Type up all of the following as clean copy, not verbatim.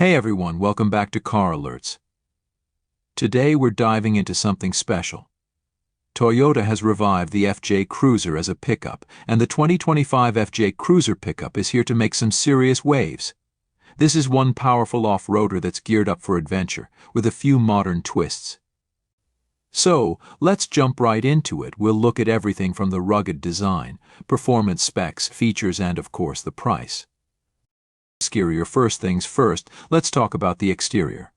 Hey everyone, welcome back to Car Alerts. Today we're diving into something special. Toyota has revived the FJ Cruiser as a pickup, and the 2025 FJ Cruiser pickup is here to make some serious waves. This is one powerful off-roader that's geared up for adventure, with a few modern twists. So, let's jump right into it. We'll look at everything from the rugged design, performance specs, features, and of course the price. Exterior. First things first, let's talk about the exterior.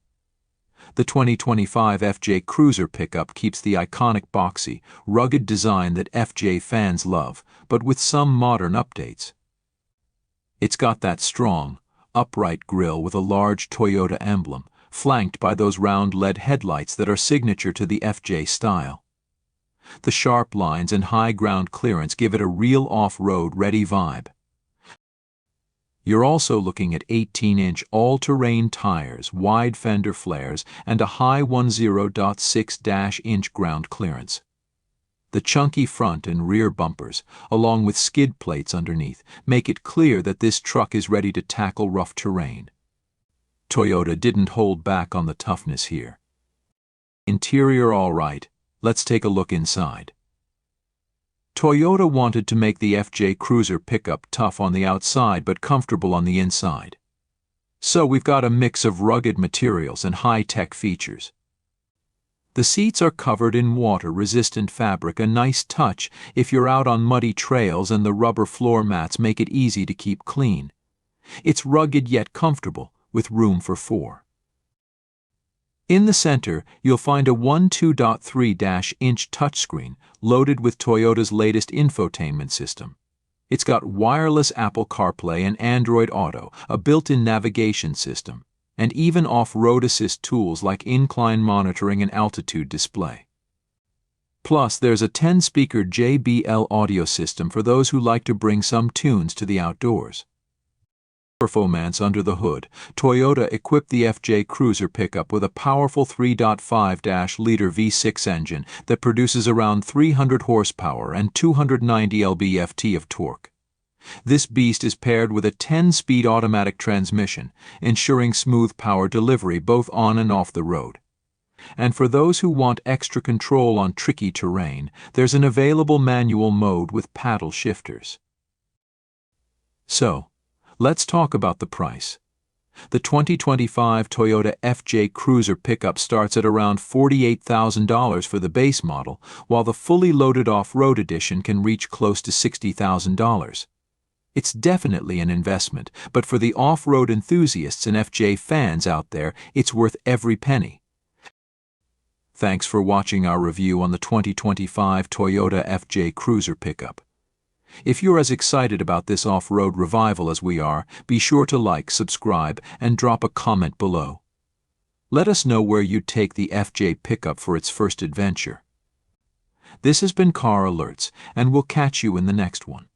The 2025 FJ Cruiser pickup keeps the iconic boxy, rugged design that FJ fans love, but with some modern updates. It's got that strong, upright grille with a large Toyota emblem, flanked by those round LED headlights that are signature to the FJ style. The sharp lines and high ground clearance give it a real off-road ready vibe. You're also looking at 18-inch all-terrain tires, wide fender flares, and a high 10.6-inch ground clearance. The chunky front and rear bumpers, along with skid plates underneath, make it clear that this truck is ready to tackle rough terrain. Toyota didn't hold back on the toughness here. Interior all right, let's take a look inside. Toyota wanted to make the FJ Cruiser pickup tough on the outside but comfortable on the inside. So we've got a mix of rugged materials and high-tech features. The seats are covered in water-resistant fabric, a nice touch if you're out on muddy trails, and the rubber floor mats make it easy to keep clean. It's rugged yet comfortable, with room for four. In the center, you'll find a 12.3-inch touchscreen loaded with Toyota's latest infotainment system. It's got wireless Apple CarPlay and Android Auto, a built-in navigation system, and even off-road assist tools like incline monitoring and altitude display. Plus, there's a 10-speaker JBL audio system for those who like to bring some tunes to the outdoors. Performance under the hood, Toyota equipped the FJ Cruiser pickup with a powerful 3.5-liter V6 engine that produces around 300 horsepower and 290 lb-ft of torque. This beast is paired with a 10-speed automatic transmission, ensuring smooth power delivery both on and off the road. And for those who want extra control on tricky terrain, there's an available manual mode with paddle shifters. So, let's talk about the price. The 2025 Toyota FJ Cruiser pickup starts at around $48,000 for the base model, while the fully loaded off-road edition can reach close to $60,000. It's definitely an investment, but for the off-road enthusiasts and FJ fans out there, it's worth every penny. Thanks for watching our review on the 2025 Toyota FJ Cruiser pickup. If you're as excited about this off-road revival as we are, be sure to like, subscribe, and drop a comment below. Let us know where you'd take the FJ pickup for its first adventure. This has been Car Alerts, and we'll catch you in the next one.